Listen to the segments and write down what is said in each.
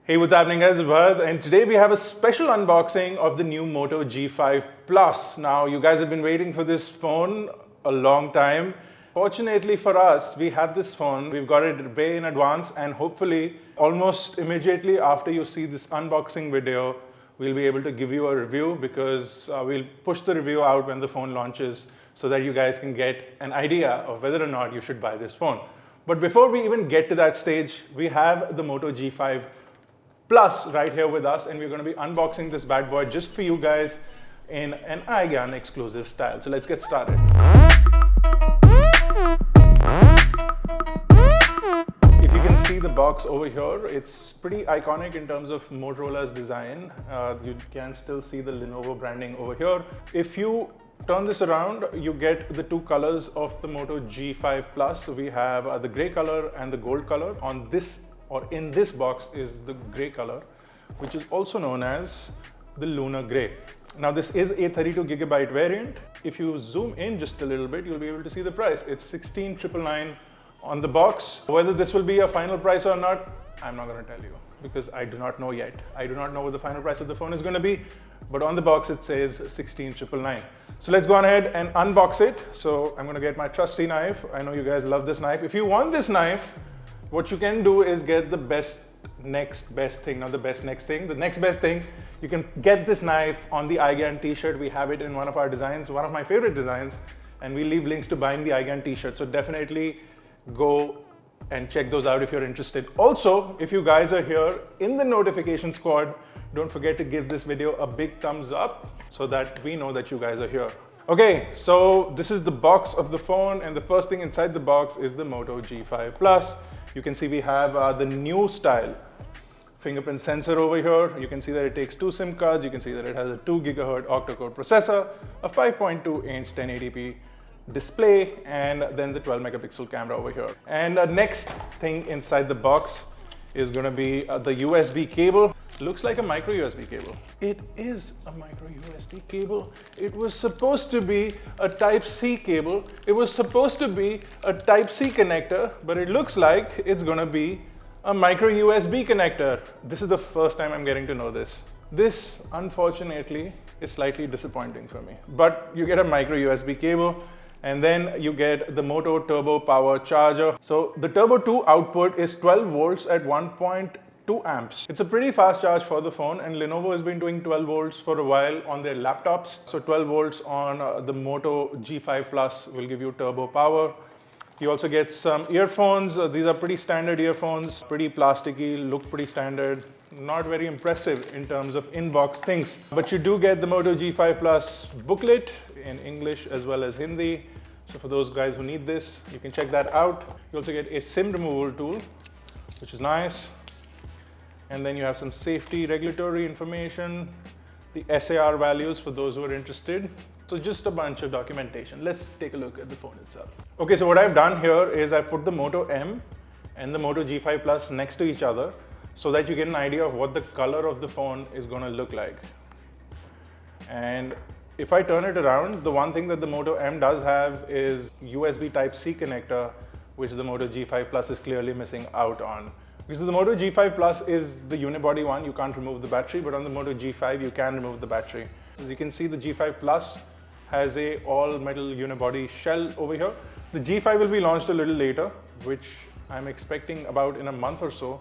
Hey, what's happening guys, it's Bharat, and today we have a special unboxing of the new Moto G5 Plus. Now, you guys have been waiting for this phone a long time. Fortunately for us, we have this phone, we've got it way in advance, and hopefully almost immediately after you see this unboxing video, we'll be able to give you a review because we'll push the review out when the phone launches so that you guys can get an idea of whether or not you should buy this phone. But before we even get to that stage, we have the Moto G5 Plus right here with us, and we're going to be unboxing this bad boy just for you guys in an iGyaan exclusive style. So let's get started. If you can see the box over here, it's pretty iconic in terms of Motorola's design. You can still see the Lenovo branding over here. If you turn this around, you get the two colors of the Moto G5 Plus. So we have the gray color and the gold color. On this or in this box is the gray color, which is also known as the Lunar Gray. Now this is a 32GB variant. If you zoom in just a little bit, you'll be able to see the price. It's 16,999 on the box. Whether this will be a final price or not, I'm not going to tell you because I do not know yet. I do not know what the final price of the phone is going to be, but on the box it says 16,999. So let's go on ahead and unbox it. So I'm going to get my trusty knife. I know you guys love this knife. If you want this knife, what you can do is get the next best thing, not the best next thing. The next best thing, you can get this knife on the iGyaan t-shirt. We have it in one of our designs, one of my favorite designs, and we leave links to buying the iGyaan t-shirt. So definitely go and check those out if you're interested. Also, if you guys are here in the notification squad, don't forget to give this video a big thumbs up so that we know that you guys are here. Okay, so this is the box of the phone, and the first thing inside the box is the Moto G5 Plus. You can see we have the new style fingerprint sensor over here. You can see that it takes two SIM cards. You can see that it has a 2 GHz octa-core processor, a 5.2-inch 1080p display, and then the 12 megapixel camera over here. And the next thing inside the box is going to be the USB cable. Looks like a micro USB cable. It is a micro USB cable. It was supposed to be a Type-C cable. It was supposed to be a Type-C connector, but it looks like it's gonna be a micro USB connector. This is the first time I'm getting to know this. This, unfortunately, is slightly disappointing for me. But you get a micro USB cable, and then you get the Moto Turbo Power Charger. So the Turbo 2 output is 12 volts at 1.2 amps. It's a pretty fast charge for the phone, and Lenovo has been doing 12 volts for a while on their laptops. So 12 volts on the Moto G5 Plus will give you turbo power. You also get some earphones. These are pretty standard earphones, pretty plasticky, look pretty standard. Not very impressive in terms of inbox things. But you do get the Moto G5 Plus booklet in English as well as Hindi. So for those guys who need this, you can check that out. You also get a SIM removal tool, which is nice. And then you have some safety regulatory information, the SAR values for those who are interested. So just a bunch of documentation. Let's take a look at the phone itself. Okay, so what I've done here is I've put the Moto M and the Moto G5 Plus next to each other so that you get an idea of what the color of the phone is going to look like. And if I turn it around, the one thing that the Moto M does have is USB Type-C connector, which the Moto G5 Plus is clearly missing out on. Because the Moto G5 Plus is the unibody one, you can't remove the battery, but on the Moto G5 you can remove the battery. As you can see, the G5 Plus has a all metal unibody shell over here. The G5 will be launched a little later, which I'm expecting about in a month or so.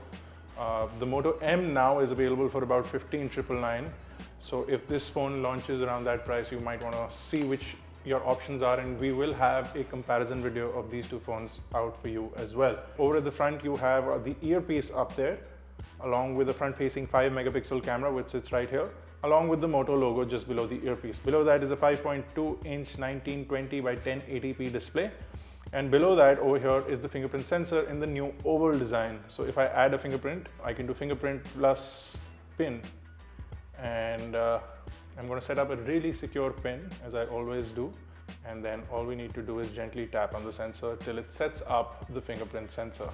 The Moto M now is available for about 15,999. So if this phone launches around that price, you might want to see which your options are, and we will have a comparison video of these two phones out for you as well. Over at the front, you have the earpiece up there, along with the front-facing 5 megapixel camera, which sits right here, along with the Moto logo just below the earpiece. Below that is a 5.2-inch 1920 by 1080p display. And below that, over here, is the fingerprint sensor in the new oval design. So if I add a fingerprint, I can do fingerprint plus pin. And I'm going to set up a really secure pin, as I always do. And then all we need to do is gently tap on the sensor till it sets up the fingerprint sensor.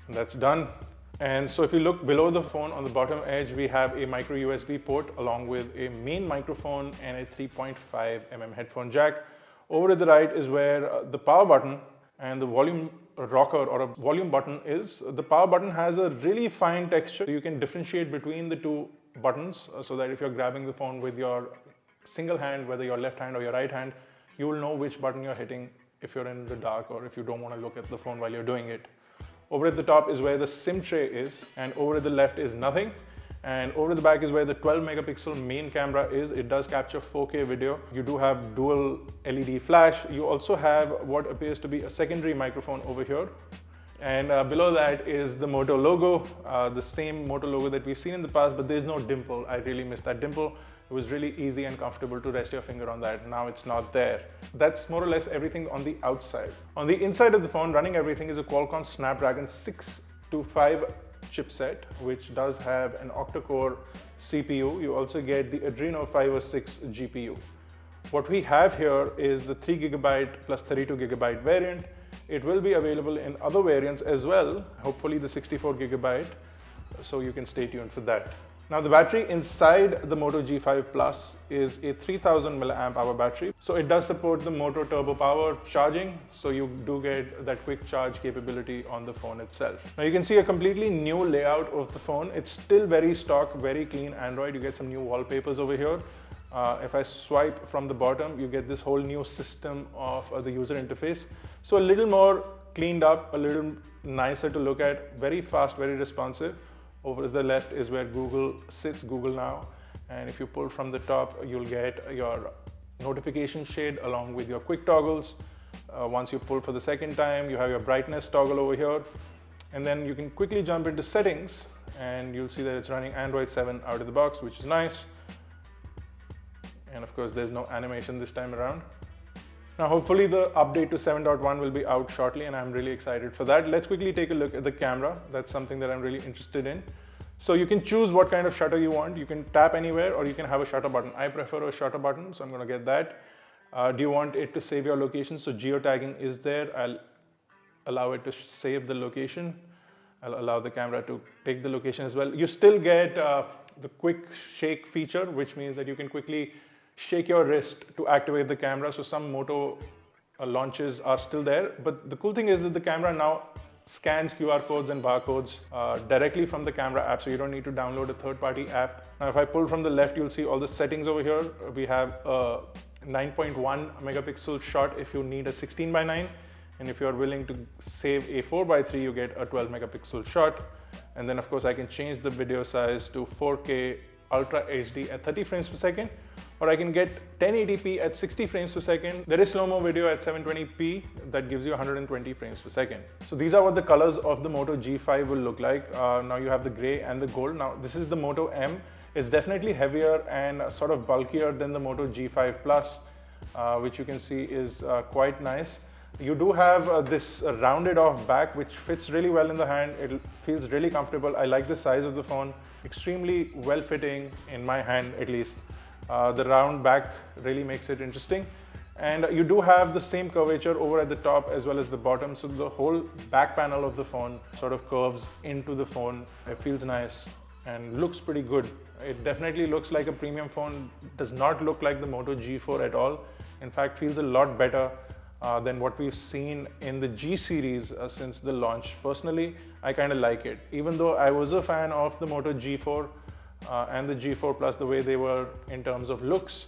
And that's done. And so if you look below the phone on the bottom edge, we have a micro USB port along with a main microphone and a 3.5mm headphone jack. Over to the right is where the power button and the volume rocker or a volume button is the power button has a really fine texture. You can differentiate between the two buttons so that if you're grabbing the phone with your single hand, whether your left hand or your right hand, you will know which button you're hitting if you're in the dark or if you don't want to look at the phone while you're doing it. Over at the top is where the SIM tray is, and over at the left is nothing. And over the back is where the 12 megapixel main camera is. It does capture 4K video. You do have dual LED flash. You also have what appears to be a secondary microphone over here. And below that is the Moto logo, the same Moto logo that we've seen in the past, but there's no dimple. I really miss that dimple. It was really easy and comfortable to rest your finger on that. Now it's not there. That's more or less everything on the outside. On the inside of the phone, running everything is a Qualcomm Snapdragon 625 chipset, which does have an octa-core CPU. You also get the Adreno 506 GPU. What we have here is the 3GB plus 32GB variant. It will be available in other variants as well, hopefully the 64GB, so you can stay tuned for that. Now the battery inside the Moto G5 Plus is a 3000 mAh battery. So it does support the Moto Turbo Power charging. So you do get that quick charge capability on the phone itself. Now you can see a completely new layout of the phone. It's still very stock, very clean Android. You get some new wallpapers over here. If I swipe from the bottom, you get this whole new system of the user interface. So a little more cleaned up, a little nicer to look at, very fast, very responsive. Over the left is where Google sits, Google Now. And if you pull from the top, you'll get your notification shade along with your quick toggles. Once you pull for the second time, you have your brightness toggle over here. And then you can quickly jump into settings and you'll see that it's running Android 7 out of the box, which is nice. And of course, there's no animation this time around. Now, hopefully the update to 7.1 will be out shortly and I'm really excited for that. Let's quickly take a look at the camera. That's something that I'm really interested in. So you can choose what kind of shutter you want. You can tap anywhere or you can have a shutter button. I prefer a shutter button, so I'm going to get that. Do you want it to save your location? So geotagging is there. I'll allow it to save the location. I'll allow the camera to take the location as well. You still get the quick shake feature, which means that you can quickly shake your wrist to activate the camera. So some Moto launches are still there, but the cool thing is that the camera now scans QR codes and barcodes directly from the camera app, so you don't need to download a third-party app. Now if I pull from the left, you'll see all the settings over here. We have a 9.1 megapixel shot if you need a 16:9, and if you're willing to save a 4:3, you get a 12 megapixel shot. And then of course I can change the video size to 4K Ultra HD at 30 frames per second, or I can get 1080p at 60 frames per second. There is slow-mo video at 720p that gives you 120 frames per second. So these are what the colors of the Moto G5 will look like. Now you have the gray and the gold. Now this is the Moto M. It's definitely heavier and sort of bulkier than the Moto G5 Plus, which you can see is quite nice. You do have this rounded off back, which fits really well in the hand. It feels really comfortable. I like the size of the phone, extremely well fitting in my hand at least. The round back really makes it interesting. And you do have the same curvature over at the top as well as the bottom. So the whole back panel of the phone sort of curves into the phone. It feels nice and looks pretty good. It definitely looks like a premium phone. Does not look like the Moto G4 at all. In fact, feels a lot better than what we've seen in the G series since the launch. Personally, I kind of like it. Even though I was a fan of the Moto G4 and the G4 Plus, the way they were in terms of looks,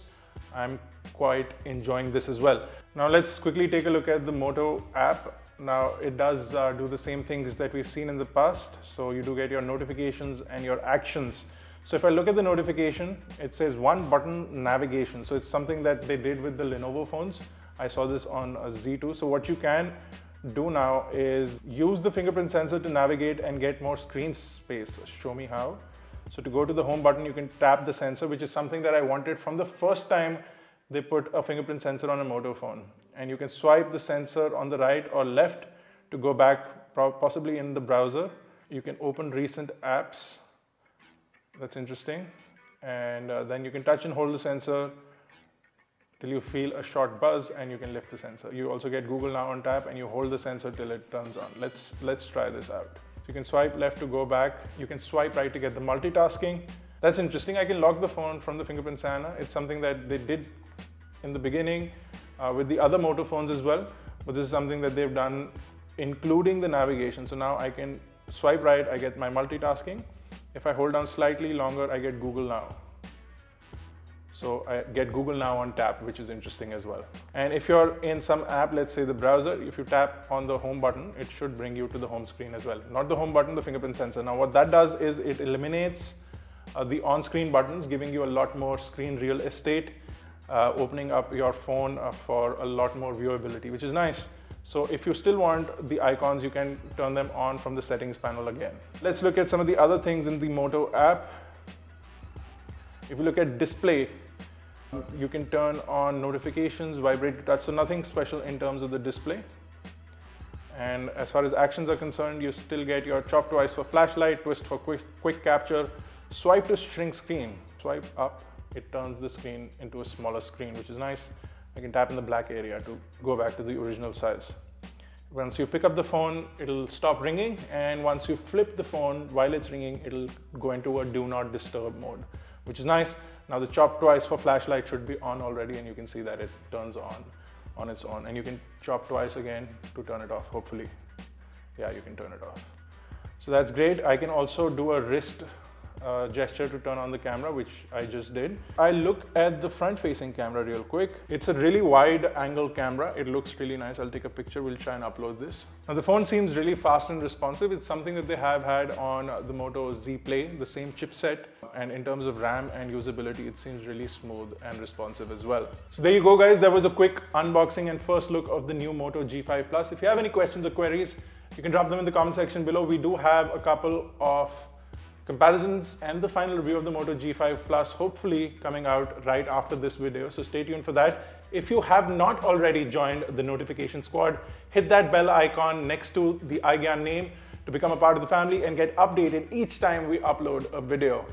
I'm quite enjoying this as well. Now let's quickly take a look at the Moto app. Now it does do the same things that we've seen in the past. So you do get your notifications and your actions. So if I look at the notification, it says one button navigation. So it's something that they did with the Lenovo phones. I saw this on a Z2. So what you can do now is use the fingerprint sensor to navigate and get more screen space. Show me how. So to go to the home button, you can tap the sensor, which is something that I wanted from the first time they put a fingerprint sensor on a Moto phone. And you can swipe the sensor on the right or left to go back, possibly in the browser. You can open recent apps. That's interesting. And then you can touch and hold the sensor till you feel a short buzz and you can lift the sensor. You also get Google Now on tap and you hold the sensor till it turns on. Let's try this out. So you can swipe left to go back. You can swipe right to get the multitasking. That's interesting. I can lock the phone from the fingerprint scanner. It's something that they did in the beginning with the other Moto phones as well. But this is something that they've done including the navigation. So now I can swipe right, I get my multitasking. If I hold down slightly longer, I get Google Now. So I get Google Now on tap, which is interesting as well. And if you're in some app, let's say the browser, if you tap on the home button, it should bring you to the home screen as well. Not the home button, the fingerprint sensor. Now what that does is it eliminates the on-screen buttons, giving you a lot more screen real estate, opening up your phone for a lot more viewability, which is nice. So if you still want the icons, you can turn them on from the settings panel again. Let's look at some of the other things in the Moto app. If you look at display, you can turn on notifications, vibrate to touch, so nothing special in terms of the display. And as far as actions are concerned, you still get your chop twice for flashlight, twist for quick capture, swipe to shrink screen. Swipe up, it turns the screen into a smaller screen, which is nice. I can tap in the black area to go back to the original size. Once you pick up the phone, it'll stop ringing, and once you flip the phone while it's ringing, it'll go into a do not disturb mode, which is nice. Now the chop twice for flashlight should be on already, and you can see that it turns on its own, and you can chop twice again to turn it off, hopefully. Yeah, you can turn it off. So that's great. I can also do a wrist gesture to turn on the camera, which I just did. I look at the front-facing camera real quick. It's a really wide angle camera. It looks really nice. I'll take a picture. We'll try and upload this. Now the phone seems really fast and responsive. It's something that they have had on the Moto Z Play, the same chipset. And in terms of RAM and usability, it seems really smooth and responsive as well. So there you go, guys. That was a quick unboxing and first look of the new Moto G5 Plus. If you have any questions or queries, you can drop them in the comment section below. We do have a couple of comparisons and the final review of the Moto G5 Plus hopefully coming out right after this video, so stay tuned for that. If you have not already joined the notification squad, hit that bell icon next to the iGyaan name to become a part of the family and get updated each time we upload a video.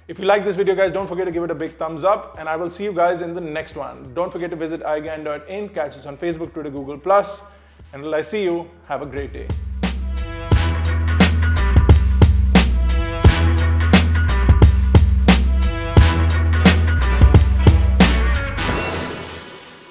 If you like this video, guys, don't forget to give it a big thumbs up, and I will see you guys in the next one. Don't forget to visit iGyaan.in, catch us on Facebook, Twitter, Google+, and until I see you, have a great day.